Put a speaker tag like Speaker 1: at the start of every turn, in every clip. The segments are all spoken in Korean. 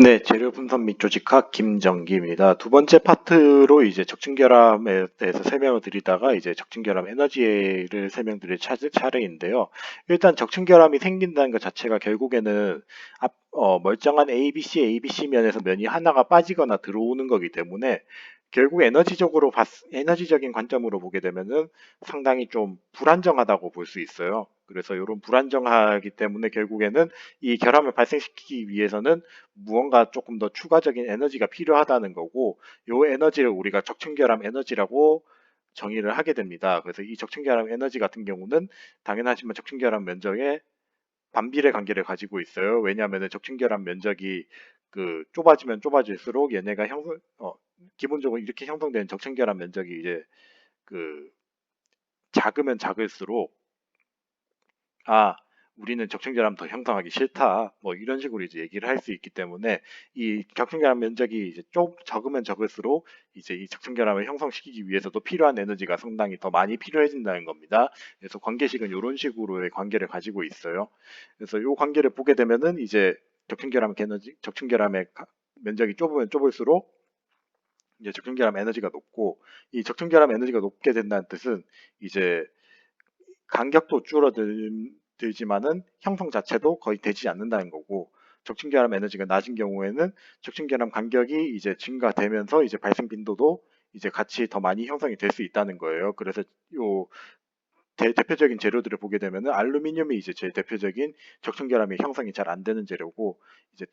Speaker 1: 네, 재료 분석 및 조직학 김정기입니다. 두 번째 파트로 이제 적층결함에 대해서 설명을 드리다가 이제 적층결함 에너지를 설명드릴 차례인데요. 일단 적층결함이 생긴다는 것 자체가 결국에는 멀쩡한 ABC 면에서 면이 하나가 빠지거나 들어오는 거기 때문에 결국 에너지적인 관점으로 보게 되면은 상당히 좀 불안정하다고 볼 수 있어요. 그래서 이런 불안정하기 때문에 결국에는 이 결함을 발생시키기 위해서는 무언가 조금 더 추가적인 에너지가 필요하다는 거고, 요 에너지를 우리가 적층결함 에너지라고 정의를 하게 됩니다. 그래서 이 적층결함 에너지 같은 경우는 당연하지만 적층결함 면적에 반비례 관계를 가지고 있어요. 왜냐하면 적층결함 면적이 좁아지면 좁아질수록 얘네가 기본적으로 이렇게 형성된 적층결함 면적이 이제 그 작으면 작을수록 아, 우리는 적층결함 더 형성하기 싫다. 뭐 이런 식으로 이제 얘기를 할 수 있기 때문에 이 적층결함 면적이 이제 좀 적으면 적을수록 이제 이 적층결함을 형성시키기 위해서도 필요한 에너지가 상당히 더 많이 필요해진다는 겁니다. 그래서 관계식은 이런 식으로의 관계를 가지고 있어요. 그래서 이 관계를 보게 되면은 이제 적층결함의 면적이 좁으면 좁을수록 이제 적층결함 에너지가 높고, 이 적층결함 에너지가 높게 된다는 뜻은 이제 간격도 줄어들지만은 형성 자체도 거의 되지 않는다는 거고, 적층결함 에너지가 낮은 경우에는 적층결함 간격이 이제 증가되면서 이제 발생 빈도도 이제 같이 더 많이 형성이 될 수 있다는 거예요. 그래서 요 대표적인 재료들을 보게 되면은 알루미늄이 이제 제일 대표적인 적층결함이 형성이 잘 안 되는 재료고, 이제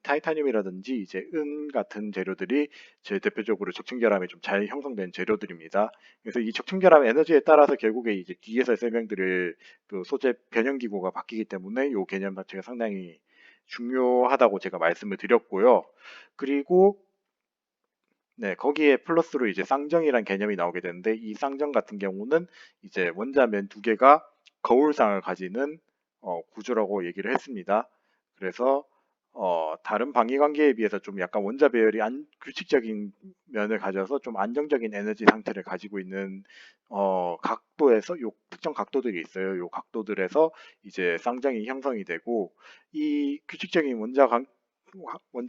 Speaker 1: 타이타늄이라든지 이제 은 같은 재료들이 제일 대표적으로 적층결함이 좀 잘 형성된 재료들입니다. 그래서 이 적층결함 에너지에 따라서 결국에 이제 뒤에서 설명드릴 그 소재 변형기구가 바뀌기 때문에 이 개념 자체가 상당히 중요하다고 제가 말씀을 드렸고요. 그리고 네, 거기에 플러스로 이제 쌍정이란 개념이 나오게 되는데, 이 쌍정 같은 경우는 이제 원자면 두 개가 거울상을 가지는 구조라고 얘기를 했습니다. 그래서 다른 방위 관계에 비해서 좀 약간 원자 배열이 규칙적인 면을 가져서 좀 안정적인 에너지 상태를 가지고 있는 각도에서 요 특정 각도들이 있어요. 요 각도들에서 이제 쌍정이 형성이 되고, 이 규칙적인 원자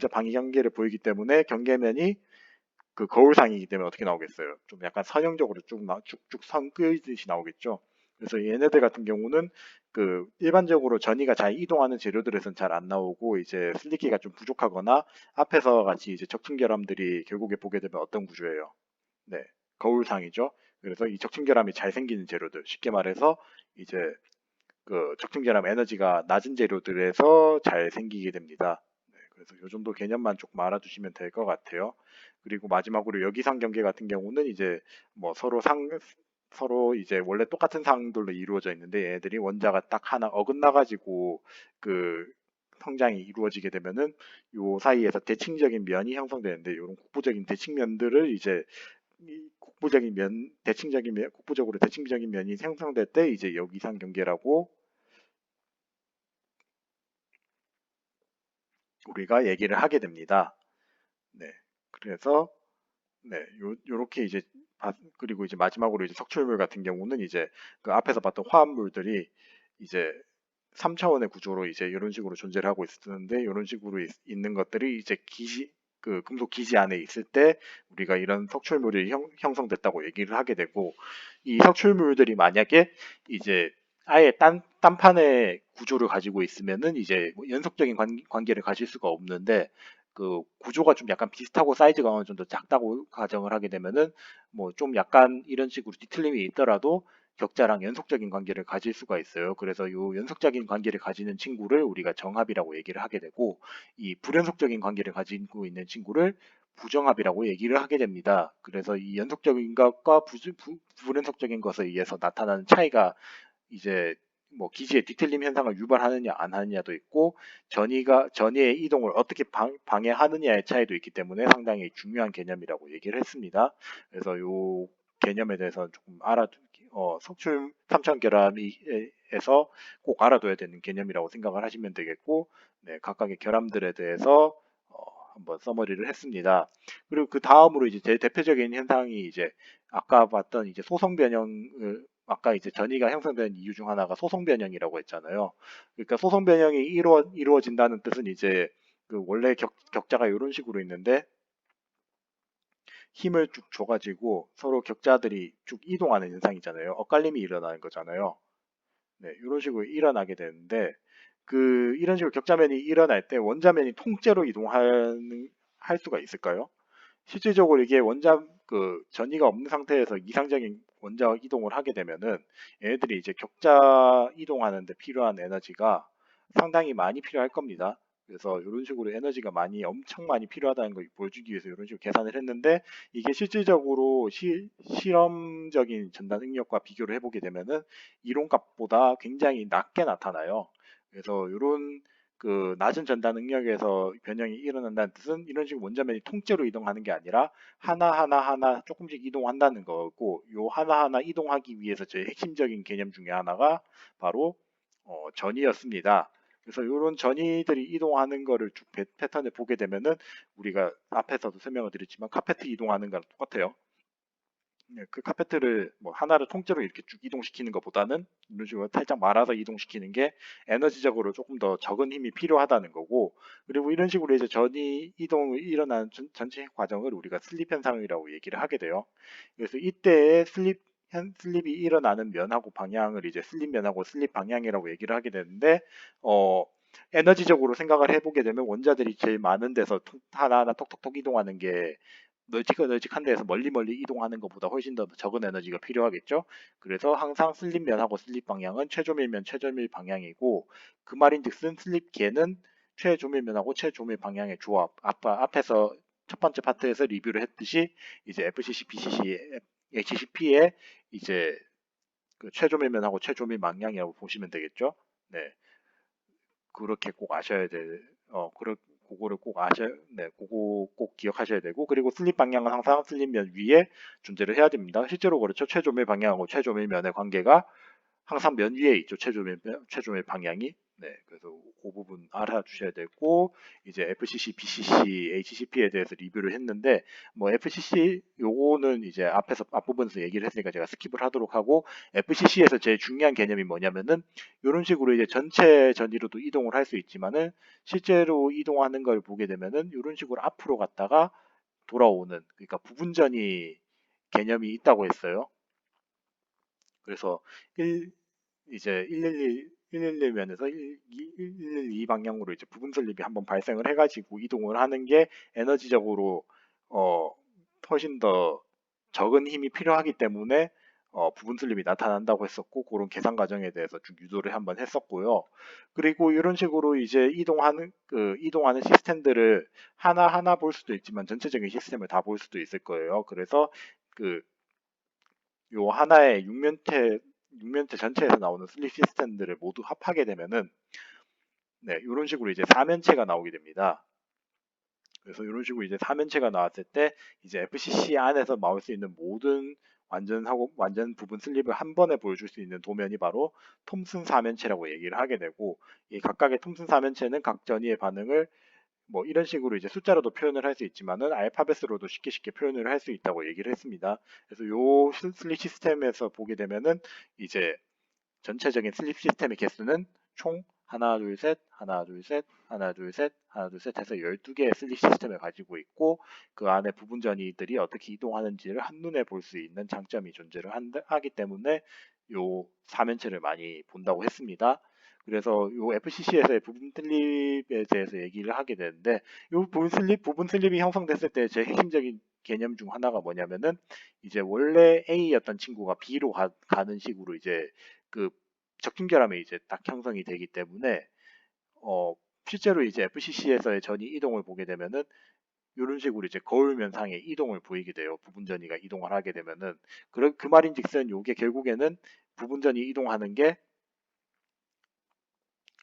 Speaker 1: 방위 관계를 보이기 때문에 경계면이 거울상이기 때문에 어떻게 나오겠어요? 좀 약간 선형적으로 쭉쭉 선 끄듯이 나오겠죠. 그래서 얘네들 같은 경우는 일반적으로 전이가 잘 이동하는 재료들에선 잘 안 나오고, 이제 슬리기가 좀 부족하거나 앞에서 같이 이제 적층결함들이 결국에 보게 되면 어떤 구조예요? 네, 거울상이죠. 그래서 이 적층결함이 잘 생기는 재료들, 쉽게 말해서 이제 적층결함 에너지가 낮은 재료들에서 잘 생기게 됩니다. 네, 그래서 이 정도 개념만 조금 알아두시면 될 것 같아요. 그리고 마지막으로 여기상 경계 같은 경우는 이제 뭐 서로 이제 원래 똑같은 상들로 이루어져 있는데, 얘들이 원자가 딱 하나 어긋나가지고 그 성장이 이루어지게 되면은 요 사이에서 대칭적인 면이 형성되는데, 이런 국부적인 대칭면들을 이제 이 국부적으로 대칭적인 면이 형성될 때 이제 여기상 경계라고 우리가 얘기를 하게 됩니다. 네. 그래서 네, 요렇게 이제 그리고 이제 마지막으로 이제 석출물 같은 경우는 이제 그 앞에서 봤던 화합물들이 이제 3차원의 구조로 이제 이런 식으로 존재를 하고 있었는데, 이런 식으로 있는 것들이 이제 금속 기지 안에 있을 때 우리가 이런 석출물이 형성됐다고 얘기를 하게 되고, 이 석출물들이 만약에 이제 아예 딴판의 구조를 가지고 있으면은 이제 뭐 연속적인 관계를 가질 수가 없는데, 구조가 좀 약간 비슷하고 사이즈가 어느 정도 작다고 가정을 하게 되면은 뭐 좀 약간 이런 식으로 뒤틀림이 있더라도 격자랑 연속적인 관계를 가질 수가 있어요. 그래서 이 연속적인 관계를 가지는 친구를 우리가 정합이라고 얘기를 하게 되고, 이 불연속적인 관계를 가지고 있는 친구를 부정합이라고 얘기를 하게 됩니다. 그래서 이 연속적인 것과 불연속적인 것에 의해서 나타나는 차이가 이제 뭐 기지의 뒤틀림 현상을 유발하느냐 안 하느냐도 있고, 전이의 이동을 어떻게 방해하느냐의 차이도 있기 때문에 상당히 중요한 개념이라고 얘기를 했습니다. 그래서 요 개념에 대해서 조금 석출 삼천결함에서 꼭 알아둬야 되는 개념이라고 생각을 하시면 되겠고, 네, 각각의 결함들에 대해서 한번 써머리를 했습니다. 그리고 그 다음으로 이제 제일 대표적인 현상이 이제 아까 봤던 이제 소성 변형을, 아까 이제 전이가 형성되는 이유 중 하나가 소성 변형이라고 했잖아요. 그러니까 소성 변형이 이루어진다는 뜻은 이제 그 원래 격자가 이런 식으로 있는데 힘을 쭉 줘가지고 서로 격자들이 쭉 이동하는 현상이잖아요. 엇갈림이 일어나는 거잖아요. 네, 이런 식으로 일어나게 되는데 이런 식으로 격자면이 일어날 때 원자면이 통째로 이동하는 할 수가 있을까요? 실질적으로 이게 전이가 없는 상태에서 이상적인 원자 이동을 하게 되면은 얘네들이 이제 격자 이동하는데 필요한 에너지가 상당히 많이 필요할 겁니다. 그래서 이런 식으로 에너지가 엄청 많이 필요하다는 걸 보여주기 위해서 이런 식으로 계산을 했는데 이게 실질적으로 실험적인 전단 능력과 비교를 해보게 되면은 이론값보다 굉장히 낮게 나타나요. 그래서 이런 낮은 전단 능력에서 변형이 일어난다는 뜻은 이런 식으로 원자면이 통째로 이동하는 게 아니라 하나 조금씩 이동한다는 거고, 요 하나하나 이동하기 위해서 제일 핵심적인 개념 중에 하나가 바로 전이였습니다. 그래서 이런 전이들이 이동하는 거를 쭉 패턴을 보게 되면은 우리가 앞에서도 설명을 드렸지만 카페트 이동하는 거랑 똑같아요. 네, 그 카페트를 뭐 하나를 통째로 이렇게 쭉 이동시키는 것보다는 이런 식으로 살짝 말아서 이동시키는 게 에너지적으로 조금 더 적은 힘이 필요하다는 거고, 그리고 이런 식으로 이제 전이 이동이 일어나는 전체 과정을 우리가 슬립 현상이라고 얘기를 하게 돼요. 그래서 이때의 슬립이 일어나는 면하고 방향을 이제 슬립 면하고 슬립 방향이라고 얘기를 하게 되는데, 어, 에너지적으로 생각을 해보게 되면 원자들이 제일 많은 데서 하나하나 톡톡톡 이동하는 게 널찍한 데에서 멀리 이동하는 것보다 훨씬 더 적은 에너지가 필요하겠죠. 그래서 항상 슬립면하고 슬립 방향은 최조밀면 최조밀 방향이고, 그 말인즉슨 슬립계는 최조밀면하고 최조밀 방향의 조합. 앞에서 첫 번째 파트에서 리뷰를 했듯이 이제 FCC, BCC, HCP의 이제 그 최조밀면하고 최조밀 방향이라고 보시면 되겠죠. 네, 그렇게 꼭 아셔야 될, 그거를 꼭 네, 그거 꼭 기억하셔야 되고, 그리고 슬립 방향은 항상 슬립면 위에 존재를 해야 됩니다. 실제로 그렇죠. 최조밀 방향하고 최조밀면의 관계가 항상 면 위에 있죠. 최종의 방향이. 네, 그래서 그 부분 알아주셔야 되고, 이제 FCC, BCC, HCP에 대해서 리뷰를 했는데, 뭐 FCC 요거는 이제 앞부분에서 얘기를 했으니까 제가 스킵을 하도록 하고, FCC에서 제일 중요한 개념이 뭐냐면은 이런 식으로 이제 전체 전위로도 이동을 할 수 있지만은 실제로 이동하는 걸 보게 되면은 이런 식으로 앞으로 갔다가 돌아오는, 그러니까 부분전이 개념이 있다고 했어요. 그래서 이제 111면에서 112 방향으로 이제 부분 슬립이 한번 발생을 해가지고 이동을 하는 게 에너지적으로 어, 훨씬 더 적은 힘이 필요하기 때문에 부분 슬립이 나타난다고 했었고, 그런 계산 과정에 대해서 쭉 유도를 한번 했었고요. 그리고 이런 식으로 이제 이동하는 시스템들을 하나하나 볼 수도 있지만 전체적인 시스템을 다 볼 수도 있을 거예요. 그래서 그 요 하나의 육면체 전체에서 나오는 슬립 시스템들을 모두 합하게 되면은 네, 이런 식으로 이제 사면체가 나오게 됩니다. 그래서 이런 식으로 이제 사면체가 나왔을 때 이제 FCC 안에서 나올 수 있는 모든 완전 부분 슬립을 한 번에 보여줄 수 있는 도면이 바로 톰슨 사면체라고 얘기를 하게 되고, 이 각각의 톰슨 사면체는 각 전이의 반응을 뭐 이런 식으로 이제 숫자로도 표현을 할 수 있지만은 알파벳으로도 쉽게 표현을 할 수 있다고 얘기를 했습니다. 그래서 요 슬립 시스템에서 보게 되면은 이제 전체적인 슬립 시스템의 개수는 총 하나, 둘, 셋, 하나, 둘, 셋, 하나, 둘, 셋, 하나, 둘, 셋 해서 12개의 슬립 시스템을 가지고 있고, 그 안에 부분 전이들이 어떻게 이동하는지를 한눈에 볼 수 있는 장점이 존재를 하기 때문에 요 사면체를 많이 본다고 했습니다. 그래서 요 FCC에서의 부분 슬립에 대해서 얘기를 하게 되는데, 요 부분 슬립이 형성됐을 때 제 핵심적인 개념 중 하나가 뭐냐면은 이제 원래 A였던 친구가 B로 가는 식으로 이제 그 적중결함이 이제 딱 형성이 되기 때문에 어, 실제로 이제 FCC에서의 전이 이동을 보게 되면은 이런 식으로 이제 거울 면상의 이동을 보이게 돼요. 부분 전이가 이동을 하게 되면은 그 말인즉슨 요게 결국에는 부분 전이 이동하는 게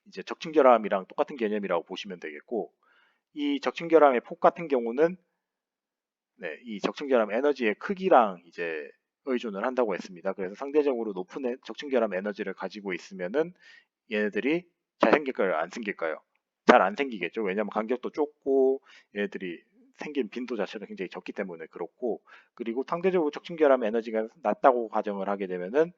Speaker 1: 이제 적층결함이랑 똑같은 개념이라고 보시면 되겠고, 이 적층결함의 폭 같은 경우는 네, 이 적층결함 에너지의 크기랑 이제 의존을 한다고 했습니다. 그래서 상대적으로 높은 적층결함 에너지를 가지고 있으면은 얘네들이 잘 생길까요? 안 생길까요? 잘 안 생기겠죠. 왜냐하면 간격도 좁고 얘네들이 생긴 빈도 자체가 굉장히 적기 때문에 그렇고, 그리고 상대적으로 적층결함 에너지가 낮다고 가정을 하게 되면은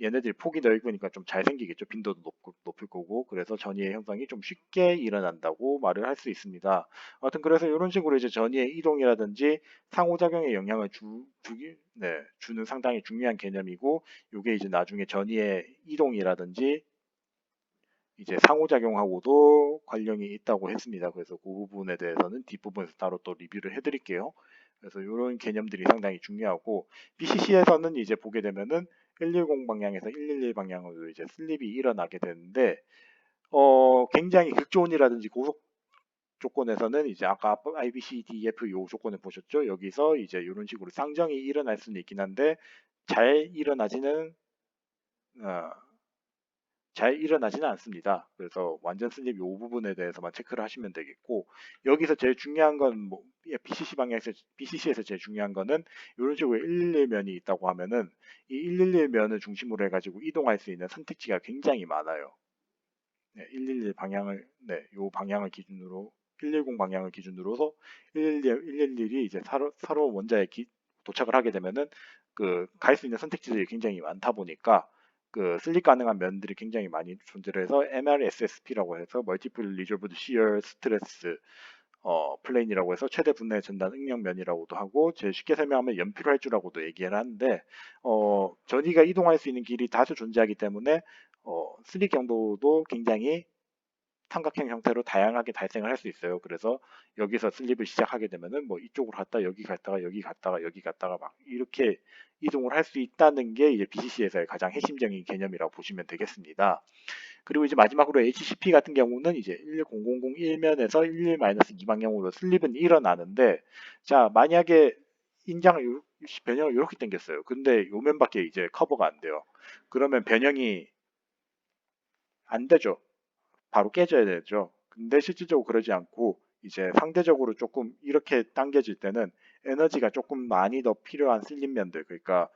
Speaker 1: 얘네들이 폭이 넓으니까 좀 잘 생기겠죠. 빈도도 높을 거고. 그래서 전이의 형성이 좀 쉽게 일어난다고 말을 할 수 있습니다. 하여튼 그래서 이런 식으로 이제 전이의 이동이라든지 상호작용에 영향을 주는 상당히 중요한 개념이고, 이게 이제 나중에 전이의 이동이라든지 이제 상호작용하고도 관련이 있다고 했습니다. 그래서 그 부분에 대해서는 뒷부분에서 따로 또 리뷰를 해드릴게요. 그래서 이런 개념들이 상당히 중요하고, BCC에서는 이제 보게 되면은 110 방향에서 111 방향으로 이제 슬립이 일어나게 되는데, 굉장히 극조온이라든지 고속 조건에서는 이제 아까 IBCDF 요 조건을 보셨죠? 여기서 이제 이런 식으로 쌍정이 일어날 수는 있긴 한데 잘 일어나지는 어, 잘 일어나지는 않습니다. 그래서 완전 슬립 요 부분에 대해서만 체크를 하시면 되겠고, 여기서 제일 중요한 건 뭐 BCC 방향에서 BCC에서 제일 중요한 거는 이런 식으로 111 면이 있다고 하면은 이 111 면을 중심으로 해가지고 이동할 수 있는 선택지가 굉장히 많아요. 네, 111 방향을 요 방향을 기준으로 110 방향을 기준으로서 111이 이제 서로 원자에 도착을 하게 되면은 그 갈 수 있는 선택지들이 굉장히 많다 보니까 그 슬립 가능한 면들이 굉장히 많이 존재를 해서 MRSSP라고 해서 Multiple Resolved Shear Stress 플레인이라고 해서 최대 분해 전단 응력면이라고도 하고, 제일 쉽게 설명하면 연필 활주라고도 얘기를 하는데, 전이가 이동할 수 있는 길이 다수 존재하기 때문에 슬립 경도도 굉장히 삼각형 형태로 다양하게 발생을 할 수 있어요. 그래서 여기서 슬립을 시작하게 되면은 뭐 이쪽으로 갔다 여기 갔다가 여기 갔다가 여기 갔다가 막 이렇게 이동을 할 수 있다는 게 이제 BCC에서의 가장 핵심적인 개념이라고 보시면 되겠습니다. 그리고 이제 마지막으로 HCP 같은 경우는 이제 11001면에서 11-2 방향으로 슬립은 일어나는데, 자 만약에 인장을 변형을 이렇게 당겼어요. 근데 요 면밖에 이제 커버가 안 돼요. 그러면 변형이 안 되죠. 바로 깨져야 되죠. 근데 실질적으로 그러지 않고 이제 상대적으로 조금 이렇게 당겨질 때는 에너지가 조금 많이 더 필요한 슬립면들, 그러니까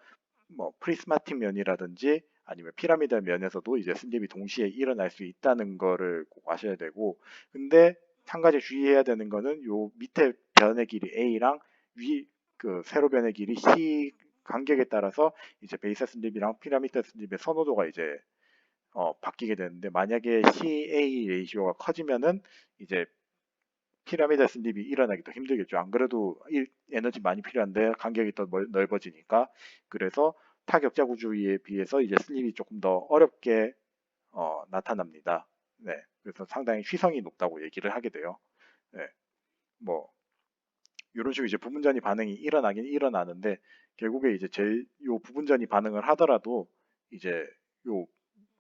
Speaker 1: 뭐 프리스마틱 면이라든지 아니면 피라미드 면에서도 이제 슬립이 동시에 일어날 수 있다는 거를 꼭 아셔야 되고, 근데 한 가지 주의해야 되는 거는 요 밑에 변의 길이 A랑 위 그 세로 변의 길이 C 간격에 따라서 이제 베이스 슬립이랑 피라미드 슬립의 선호도가 이제 바뀌게 되는데, 만약에 CA 레이시오가 커지면은 이제 피라미드 슬립이 일어나기 더 힘들겠죠. 안 그래도 에너지 많이 필요한데 간격이 더 넓어지니까. 그래서 타격자 구조에 비해서 이제 슬립이 조금 더 어렵게 나타납니다. 네, 그래서 상당히 휘성이 높다고 얘기를 하게 돼요. 네, 뭐 이런 식으로 이제 부분전이 반응이 일어나긴 일어나는데, 결국에 이제 제일 요 부분전이 반응을 하더라도 이제 요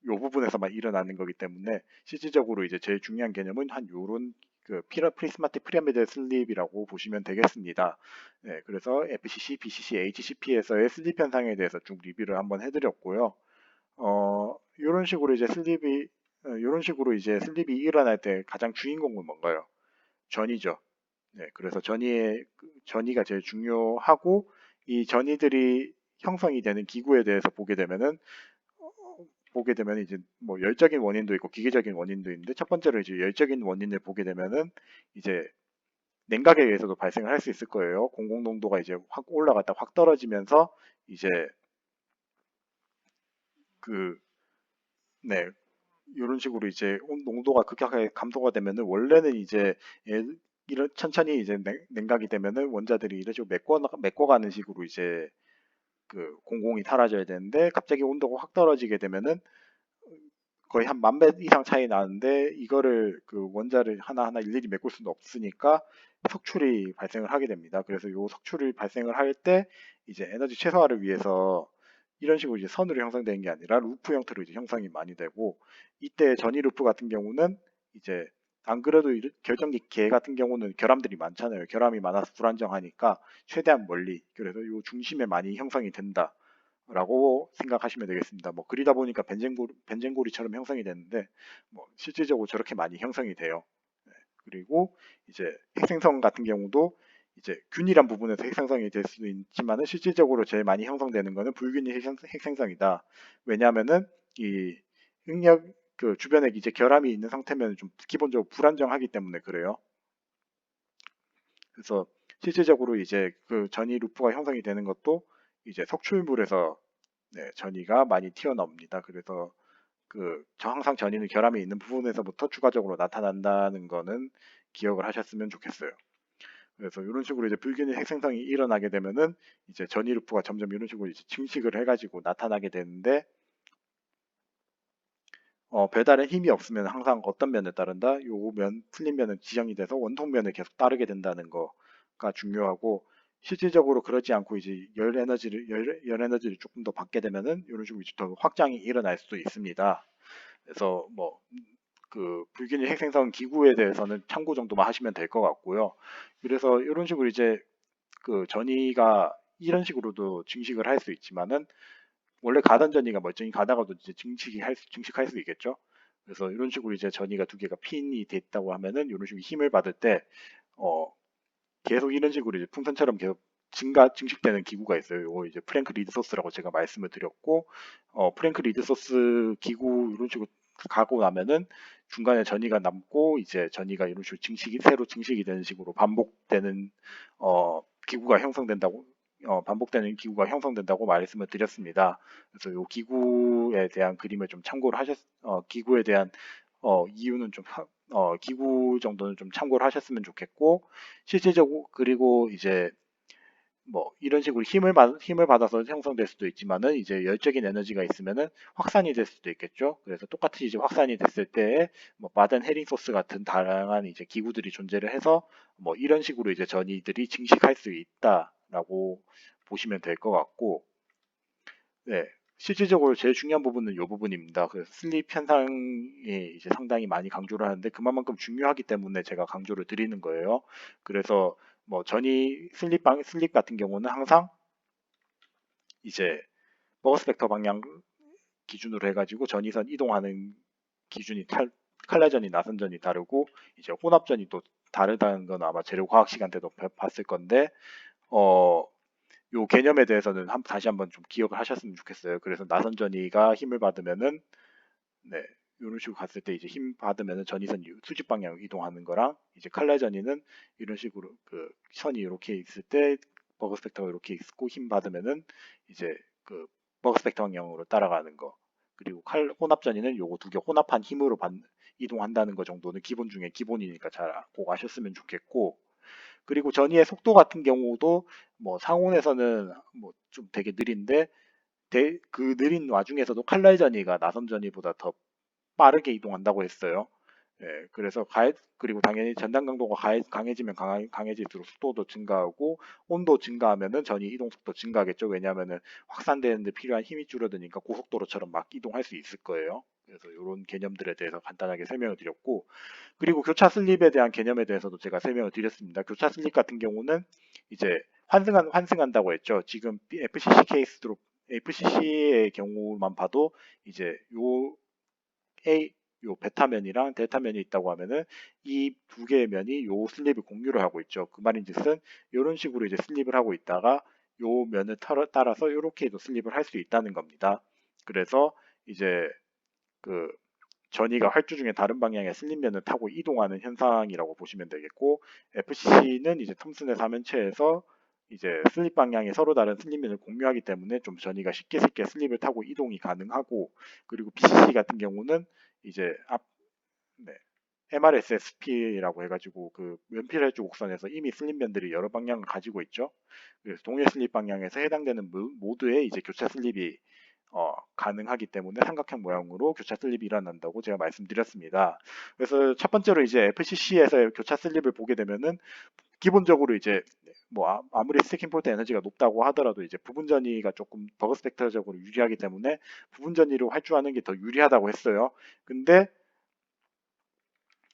Speaker 1: 부분에서만 일어나는 거기 때문에 실질적으로 이제 제일 중요한 개념은 한 요런 그 프리스마틱 피라미드 슬립이라고 보시면 되겠습니다. 네, 그래서 FCC, BCC, HCP에서의 슬립 현상에 대해서 쭉 리뷰를 한번 해드렸고요. 이런 식으로 이제 이런 식으로 이제 슬립이 일어날 때 가장 주인공은 뭔가요? 전이죠. 네, 그래서 전이가 제일 중요하고, 이 전이들이 형성이 되는 기구에 대해서 보게 되면 이제 뭐 열적인 원인도 있고 기계적인 원인도 있는데, 첫 번째로 이제 열적인 원인을 보게 되면은 이제 냉각에 의해서도 발생을 할 수 있을 거예요. 공공 농도가 이제 확 올라갔다 확 떨어지면서 이제 그 네, 이런 식으로 이제 농도가 급격하게 감소가 되면은 원래는 이제 이런 천천히 이제 냉각이 되면은 원자들이 이런 식으로 메꿔가는 식으로 이제 그 공공이 사라져야 되는데, 갑자기 온도가 확 떨어지게 되면은 거의 한 10,000배 이상 차이 나는데 이거를 그 원자를 하나하나 일일이 메꿀 수는 없으니까 석출이 발생을 하게 됩니다. 그래서 요 석출이 발생을 할 때 이제 에너지 최소화를 위해서 이런 식으로 이제 선으로 형성되는 게 아니라 루프 형태로 이제 형성이 많이 되고, 이때 전이 루프 같은 경우는 이제 안 그래도 결정기 계 같은 경우는 결함들이 많잖아요. 결함이 많아서 불안정하니까 최대한 멀리, 그래서 요 중심에 많이 형성이 된다. 라고 생각하시면 되겠습니다. 뭐 그리다 보니까 벤젠고리처럼 형성이 되는데 뭐 실질적으로 저렇게 많이 형성이 돼요. 네. 그리고 이제 핵생성 같은 경우도 이제 균일한 부분에서 핵생성이 될 수도 있지만은 실질적으로 제일 많이 형성되는 거는 불균일 핵생성이다. 왜냐하면은 이 응력 그 주변에 이제 결함이 있는 상태면 좀 기본적으로 불안정하기 때문에 그래요. 그래서 실질적으로 이제 그 전이 루프가 형성이 되는 것도 이제 석출물에서 네, 전이가 많이 튀어나옵니다. 그래서 항상 전이는 결함이 있는 부분에서부터 추가적으로 나타난다는 거는 기억을 하셨으면 좋겠어요. 그래서 이런 식으로 이제 불균형 핵생성이 일어나게 되면은 이제 전이 루프가 점점 이런 식으로 이제 증식을 해가지고 나타나게 되는데 배달에 힘이 없으면 항상 어떤 면에 따른다? 요 틀린 면은 지정이 돼서 원통면을 계속 따르게 된다는 거가 중요하고 실질적으로 그러지 않고 이제 열 에너지를 조금 더 받게 되면은 이런 식으로 이제 더 확장이 일어날 수도 있습니다. 그래서 뭐 불균형 핵생성 기구에 대해서는 참고 정도만 하시면 될 것 같고요. 그래서 이런 식으로 이제 전이가 이런 식으로도 증식을 할 수 있지만은 원래 가던 전이가 멀쩡히 가다가도 이제 증식할 수 있겠죠. 그래서 이런 식으로 이제 전이가 두 개가 핀이 됐다고 하면은 이런 식으로 힘을 받을 때 어, 계속 이런 식으로 이제 풍선처럼 계속 증식되는 기구가 있어요. 요거 이제 프랭크 리드 소스라고 제가 말씀을 드렸고, 프랭크 리드 소스 기구 이런 식으로 가고 나면은 중간에 전이가 남고 이제 전이가 이런 식으로 새로 증식이 되는 식으로 기구가 형성된다고 반복되는 기구가 형성된다고 말씀을 드렸습니다. 그래서 이 기구에 대한 그림을 좀 기구에 대한 이유는 기구 정도는 좀 참고를 하셨으면 좋겠고, 실질적으로, 그리고 이제 뭐 이런 식으로 힘을 받아서 형성될 수도 있지만은 이제 열적인 에너지가 있으면은 확산이 될 수도 있겠죠. 그래서 똑같이 이제 확산이 됐을 때 뭐 마덴 헤링 소스 같은 다양한 이제 기구들이 존재를 해서 뭐 이런 식으로 이제 전이들이 증식할 수 있다라고 보시면 될 것 같고, 네. 실질적으로 제일 중요한 부분은 이 부분입니다. 그래서 슬립 현상에 이제 상당히 많이 강조를 하는데 그만큼 중요하기 때문에 제가 강조를 드리는 거예요. 그래서 뭐 슬립 같은 경우는 항상 이제 버거스 벡터 방향 기준으로 해가지고 전위선 이동하는 기준이 칼라전이 나선전이 다르고 이제 혼합전이 또 다르다는 건 아마 재료과학 시간 때도 봤을 건데 어 요 개념에 대해서는 다시 한번 좀 기억을 하셨으면 좋겠어요. 그래서 나선 전이가 힘을 받으면은 네, 이런 식으로 갔을 때 이제 힘 받으면은 전이선 수직 방향으로 이동하는 거랑 이제 칼날 전이는 이런 식으로 선이 이렇게 있을 때 버그 스펙터가 이렇게 있고 힘 받으면은 이제 버그 스펙터 방향으로 따라가는 거. 그리고 혼합 전이는 요거 두 개 혼합한 힘으로 이동한다는 거 정도는 기본 중에 기본이니까 잘 꼭 아셨으면 좋겠고 그리고 전이의 속도 같은 경우도 뭐 상온에서는 뭐 좀 되게 느린데 그 느린 와중에서도 칼날 전이가 나선 전이보다 더 빠르게 이동한다고 했어요. 예, 그리고 당연히 전단 강도가 강해지면 강해질수록 속도도 증가하고 온도 증가하면은 전이 이동 속도 증가하겠죠. 왜냐하면은 확산되는데 필요한 힘이 줄어드니까 고속도로처럼 막 이동할 수 있을 거예요. 그래서 이런 개념들에 대해서 간단하게 설명을 드렸고 그리고 교차 슬립에 대한 개념에 대해서도 제가 설명을 드렸습니다. 교차 슬립 같은 경우는 이제 환승한다고 했죠. 지금 FCC의 경우만 봐도 이제 요 베타면이랑 델타면이 있다고 하면은 이 두 개의 면이 요 슬립을 공유를 하고 있죠. 그 말인즉슨 이런 식으로 이제 슬립을 하고 있다가 요 면을 따라서 이렇게도 슬립을 할 수 있다는 겁니다. 그래서 이제 그 전이가 활주 중에 다른 방향의 슬립면을 타고 이동하는 현상이라고 보시면 되겠고 FCC는 이제 톰슨의 사면체에서 이제 슬립 방향이 서로 다른 슬립면을 공유하기 때문에 좀 전이가 쉽게 슬립을 타고 이동이 가능하고 그리고 BCC 같은 경우는 이제 네, MRSSP라고 해가지고 그 연필활주 곡선에서 이미 슬립면들이 여러 방향을 가지고 있죠. 그래서 동일 슬립 방향에서 해당되는 모두의 이제 교차 슬립이 가능하기 때문에 삼각형 모양으로 교차 슬립이 일어난다고 제가 말씀드렸습니다. 그래서 첫 번째로 이제 FCC에서 교차 슬립을 보게 되면은 기본적으로 이제 뭐 아무리 스태킹 폴트 에너지가 높다고 하더라도 이제 부분 전이가 조금 버그 스펙터적으로 유리하기 때문에 부분 전이로 활주하는 게 더 유리하다고 했어요. 근데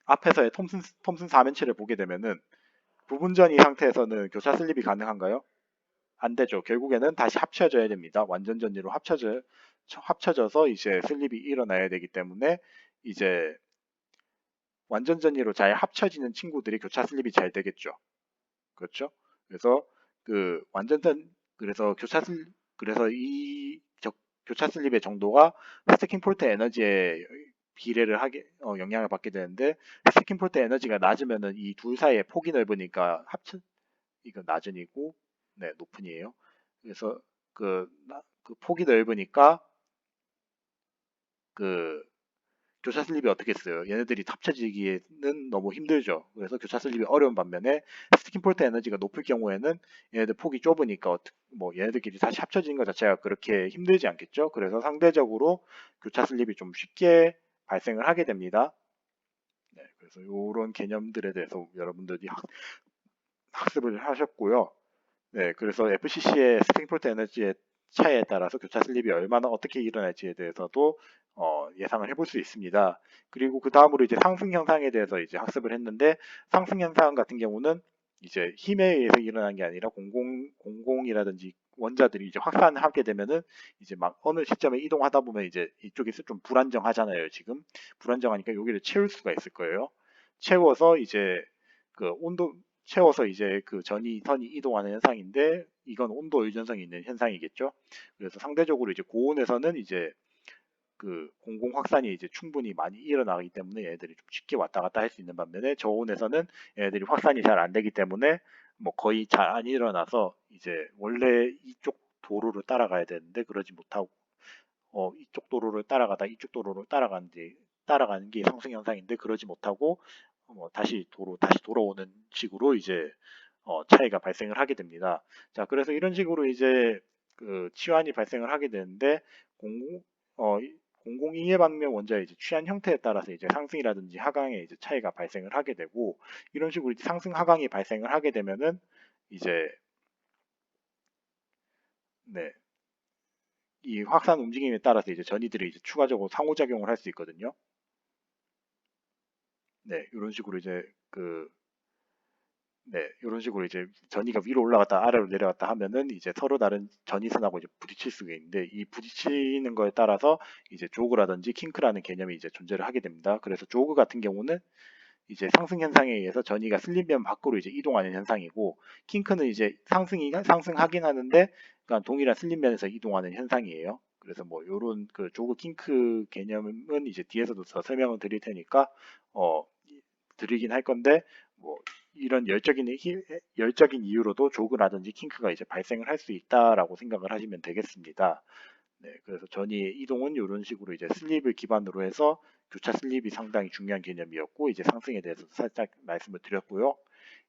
Speaker 1: 앞에서의 톰슨 사면체를 보게 되면은 부분 전이 상태에서는 교차 슬립이 가능한가요? 안 되죠. 결국에는 다시 합쳐져야 됩니다. 완전 전이로 합쳐져서 이제 슬립이 일어나야 되기 때문에 이제 완전 전이로 잘 합쳐지는 친구들이 교차 슬립이 잘 되겠죠. 그렇죠? 그래서 그 완전 전 그래서 그래서 교차 슬립의 정도가 스태킹 폴트 에너지에 비례를 영향을 받게 되는데 스태킹 폴트 에너지가 낮으면은 이 둘 사이에 폭이 넓으니까 이거 낮은이고 네 높은이에요. 그래서 그 폭이 넓으니까 그 교차 슬립이 어떻게 써요? 얘네들이 합쳐지기에는 너무 힘들죠. 그래서 교차 슬립이 어려운 반면에 스킨 폴트 에너지가 높을 경우에는 얘네들 폭이 좁으니까 뭐 얘네들끼리 다시 합쳐지는 것 자체가 그렇게 힘들지 않겠죠. 그래서 상대적으로 교차 슬립이 좀 쉽게 발생을 하게 됩니다. 네, 그래서 이런 개념들에 대해서 여러분들이 학습을 하셨고요. 네, 그래서 FCC의 스프링 폴트 에너지의 차이에 따라서 교차 슬립이 얼마나 어떻게 일어날지에 대해서도 예상을 해볼 수 있습니다. 그리고 그 다음으로 이제 상승 현상에 대해서 이제 학습을 했는데 상승 현상 같은 경우는 이제 힘에 의해서 일어나는 게 아니라 공공이라든지 원자들이 이제 확산하게 되면은 이제 막 어느 시점에 이동하다 보면 이제 이쪽에서 좀 불안정하잖아요. 지금 불안정하니까 여기를 채울 수가 있을 거예요. 채워서 이제 그 온도 채워서 이제 그 선이 이동하는 현상인데 이건 온도 의존성이 있는 현상이겠죠. 그래서 상대적으로 이제 고온에서는 이제 그 공공 확산이 이제 충분히 많이 일어나기 때문에 얘네들이 좀 쉽게 왔다 갔다 할 수 있는 반면에 저온에서는 얘네들이 확산이 잘 안 되기 때문에 뭐 거의 잘 안 일어나서 이제 원래 이쪽 도로를 따라가야 되는데 그러지 못하고 이쪽 도로를 따라가다 이쪽 도로를 따라가는 게 상승 현상인데 그러지 못하고 다시 돌아오는 식으로 이제 차이가 발생을 하게 됩니다. 자, 그래서 이런 식으로 이제 그 치환이 발생을 하게 되는데 공공이해 방면 원자의 이제 취한 형태에 따라서 이제 상승이라든지 하강의 이제 차이가 발생을 하게 되고 이런 식으로 이제 상승 하강이 발생을 하게 되면은 이제 네, 이 확산 움직임에 따라서 이제 전이들이 이제 추가적으로 상호작용을 할 수 있거든요. 네, 이런 식으로 이제 이런 식으로 이제 전이가 위로 올라갔다 아래로 내려갔다 하면은 이제 서로 다른 전이선하고 이제 부딪힐 수가 있는데 이 부딪히는 거에 따라서 이제 조그라든지 킹크라는 개념이 이제 존재를 하게 됩니다. 그래서 조그 같은 경우는 이제 상승 현상에 의해서 전이가 슬림면 밖으로 이제 이동하는 현상이고 킹크는 이제 상승하긴 하는데 그러니까 동일한 슬림면에서 이동하는 현상이에요. 그래서 뭐 요런 그 조그 킹크 개념은 이제 뒤에서도 더 설명을 드릴 테니까 어 드리긴 할 건데 뭐 이런 열적인 이유로도 조그라든지 킹크가 이제 발생을 할 수 있다라고 생각을 하시면 되겠습니다. 네, 그래서 전이의 이동은 이런 식으로 이제 슬립을 기반으로 해서 교차 슬립이 상당히 중요한 개념이었고 이제 상승에 대해서 살짝 말씀을 드렸고요.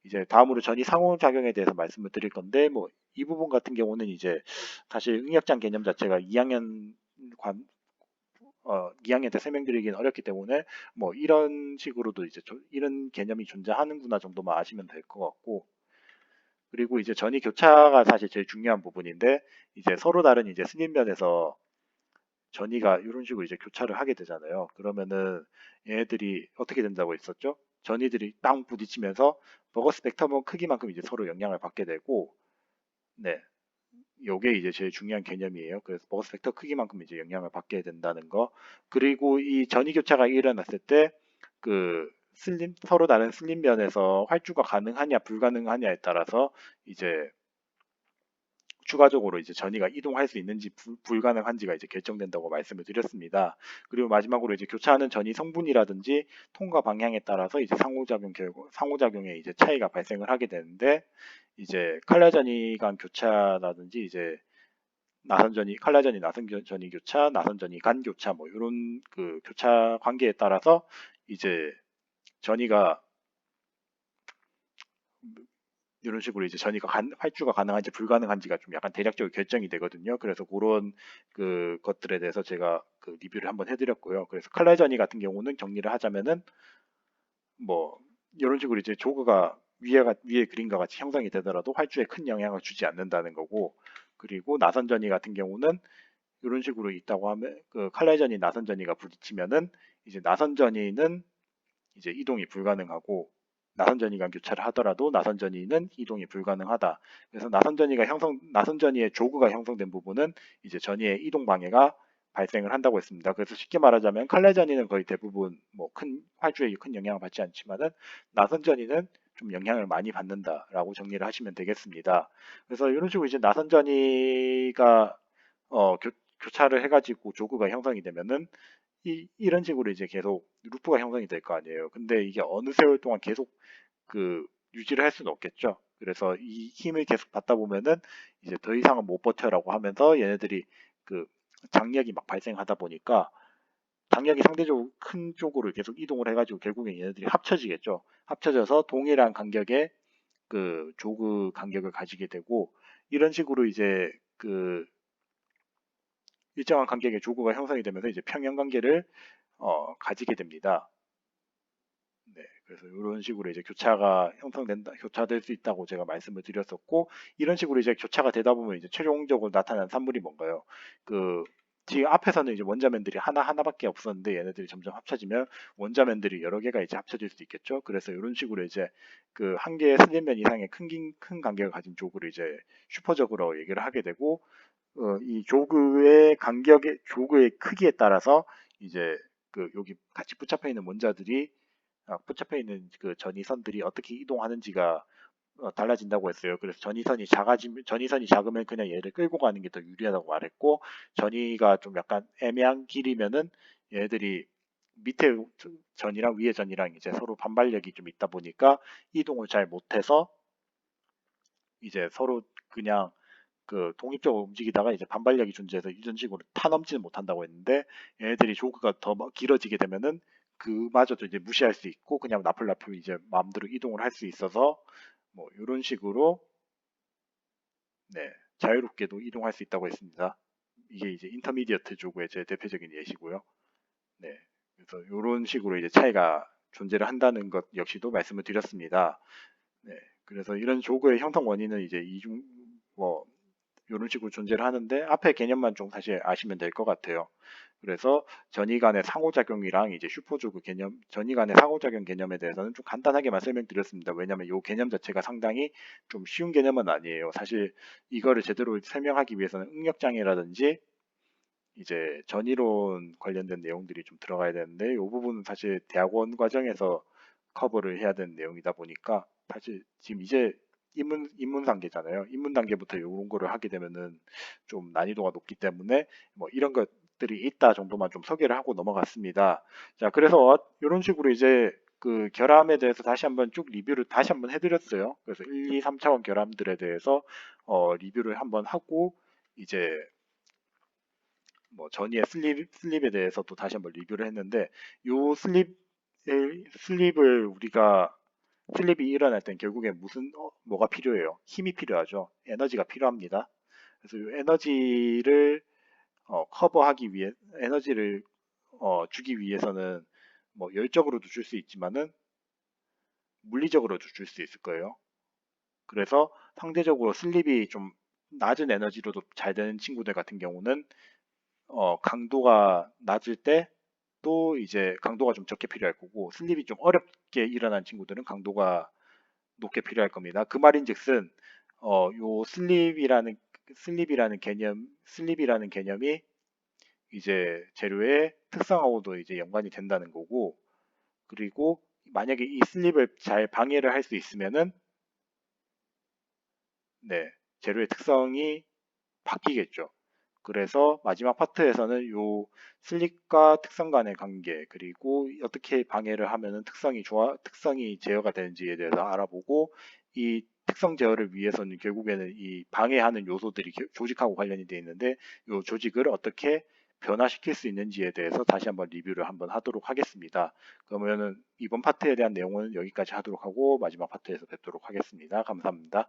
Speaker 1: 이제 다음으로 전이 상호작용에 대해서 말씀을 드릴 건데 뭐 이 부분 같은 경우는 이제 사실 응역장 개념 자체가 2학년 때 설명드리기는 어렵기 때문에 뭐 이런 식으로도 이제 이런 개념이 존재하는구나 정도만 아시면 될 것 같고 그리고 이제 전이 교차가 사실 제일 중요한 부분인데 이제 서로 다른 이제 승인면에서 전이가 이런 식으로 이제 교차를 하게 되잖아요. 그러면은 얘네들이 어떻게 된다고 했었죠? 전이들이 땅 부딪히면서 버거 스펙터먼 크기만큼 이제 서로 영향을 받게 되고 네. 요게 이제 제일 중요한 개념이에요. 그래서 버스 벡터 크기만큼 이제 영향을 받게 된다는 거. 그리고 이 전위 교차가 일어났을 때 그 서로 다른 슬림 면에서 활주가 가능하냐 불가능하냐에 따라서 이제 추가적으로 이제 전이가 이동할 수 있는지 불가능한지가 이제 결정된다고 말씀을 드렸습니다. 그리고 마지막으로 이제 교차하는 전이 성분이라든지 통과 방향에 따라서 이제 상호작용에 이제 차이가 발생을 하게 되는데 이제 칼라전이 간 교차라든지 이제 나선전이 교차, 나선전이 간 교차 뭐 이런 그 교차 관계에 따라서 이제 전이가 이런 식으로 이제 활주가 가능한지 불가능한지가 좀 약간 대략적으로 결정이 되거든요. 그래서 그런 그 것들에 대해서 제가 그 리뷰를 한번 해드렸고요. 그래서 칼날 전이 같은 경우는 정리를 하자면은 뭐 이런 식으로 이제 조그가 위에 그림과 같이 형성이 되더라도 활주에 큰 영향을 주지 않는다는 거고 그리고 나선전이 같은 경우는 이런 식으로 있다고 하면 그 칼날전이 나선전이가 부딪히면은 이제 나선전이는 이제 이동이 불가능하고 나선전이가 교차를 하더라도 나선전이는 이동이 불가능하다. 그래서 나선전이의 조그가 형성된 부분은 이제 전이의 이동 방해가 발생을 한다고 했습니다. 그래서 쉽게 말하자면 칼날전이는 거의 대부분 뭐 큰 활주에 큰 영향을 받지 않지만은 나선전이는 좀 영향을 많이 받는다라고 정리를 하시면 되겠습니다. 그래서 이런 식으로 이제 나선전이가 교차를 해가지고 조그가 형성이 되면은 이런 식으로 이제 계속 루프가 형성이 될 거 아니에요. 근데 이게 어느 세월 동안 계속 그 유지를 할 수는 없겠죠. 그래서 이 힘을 계속 받다 보면은 이제 더 이상은 못 버텨라고 하면서 얘네들이 그 장력이 막 발생하다 보니까 장력이 상대적으로 큰 쪽으로 계속 이동을 해가지고 결국엔 얘네들이 합쳐지겠죠. 합쳐져서 동일한 간격의 그 조그 간격을 가지게 되고 이런 식으로 이제 그 일정한 간격의 조그가 형성이 되면서 이제 평형 관계를 가지게 됩니다. 네, 그래서 이런 식으로 이제 교차가 형성된다, 교차될 수 있다고 제가 말씀을 드렸었고, 이런 식으로 이제 교차가 되다 보면 이제 최종적으로 나타나는 산물이 뭔가요? 그, 지금 앞에서는 이제 원자면들이 하나밖에 없었는데 얘네들이 점점 합쳐지면 원자면들이 여러 개가 이제 합쳐질 수 있겠죠. 그래서 이런 식으로 이제 그 한 개의 슬립면 이상의 큰 간격을 가진 조그를 이제 슈퍼저그로 얘기를 하게 되고, 이 조그의 크기에 따라서 이제 그 여기 같이 붙잡혀 있는 원자들이 붙잡혀 있는 그 전위선들이 어떻게 이동하는지가 달라진다고 했어요. 그래서 전위선이 작으면 그냥 얘를 끌고 가는 게 더 유리하다고 말했고, 전위가 좀 약간 애매한 길이면은 얘들이 밑에 전이랑 위에 전이랑 이제 서로 반발력이 좀 있다 보니까 이동을 잘 못해서 이제 서로 그냥 그 독립적으로 움직이다가 이제 반발력이 존재해서 유전식으로 타넘지는 못한다고 했는데 얘네들이 조그가 더 길어지게 되면은 그마저도 이제 무시할 수 있고 그냥 나풀나풀 이제 마음대로 이동을 할 수 있어서 뭐 이런 식으로 네, 자유롭게도 이동할 수 있다고 했습니다. 이게 이제 인터미디어트 조그의 제 대표적인 예시고요. 네, 그래서 이런 식으로 이제 차이가 존재를 한다는 것 역시도 말씀을 드렸습니다. 네, 그래서 이런 조그의 형성 원인은 이제 이중 뭐 이런 식으로 존재를 하는데 앞에 개념만 좀 사실 아시면 될 것 같아요. 그래서 전이 간의 상호작용이랑 이제 슈퍼조그 개념, 전이 간의 상호작용 개념에 대해서는 좀 간단하게만 설명드렸습니다. 왜냐하면 이 개념 자체가 상당히 좀 쉬운 개념은 아니에요. 사실 이거를 제대로 설명하기 위해서는 응력장애라든지 이제 전이론 관련된 내용들이 좀 들어가야 되는데 이 부분은 사실 대학원 과정에서 커버를 해야 되는 내용이다 보니까 사실 지금 이제 입문 단계잖아요. 입문 단계부터 이런 거를 하게 되면은 좀 난이도가 높기 때문에 뭐 이런 것들이 있다 정도만 좀 소개를 하고 넘어갔습니다. 자, 그래서 이런 식으로 이제 그 결함에 대해서 다시 한번 쭉 리뷰를 다시 한번 해드렸어요. 그래서 1, 2, 3차원 결함들에 대해서 리뷰를 한번 하고 이제 뭐 전이의 슬립에 대해서 또 다시 한번 리뷰를 했는데 요 슬립을 우리가 슬립이 일어날 땐 결국에 뭐가 필요해요? 힘이 필요하죠. 에너지가 필요합니다. 그래서 이 에너지를 커버하기 위해 에너지를 주기 위해서는 뭐 열적으로도 줄 수 있지만은 물리적으로도 줄 수 있을 거예요. 그래서 상대적으로 슬립이 좀 낮은 에너지로도 잘 되는 친구들 같은 경우는 강도가 낮을 때 또 이제 강도가 좀 적게 필요할 거고 슬립이 좀 어렵게 일어난 친구들은 강도가 높게 필요할 겁니다. 그 말인즉슨 요 슬립이라는 개념이 이제 재료의 특성하고도 이제 연관이 된다는 거고 그리고 만약에 이 슬립을 잘 방해를 할 수 있으면은 네, 재료의 특성이 바뀌겠죠. 그래서 마지막 파트에서는 요 슬립과 특성 간의 관계 그리고 어떻게 방해를 하면은 특성이 제어가 되는지에 대해서 알아보고 이 특성 제어를 위해서는 결국에는 이 방해하는 요소들이 조직하고 관련이 되어 있는데 요 조직을 어떻게 변화시킬 수 있는지에 대해서 다시 한번 리뷰를 한번 하도록 하겠습니다. 그러면은 이번 파트에 대한 내용은 여기까지 하도록 하고 마지막 파트에서 뵙도록 하겠습니다. 감사합니다.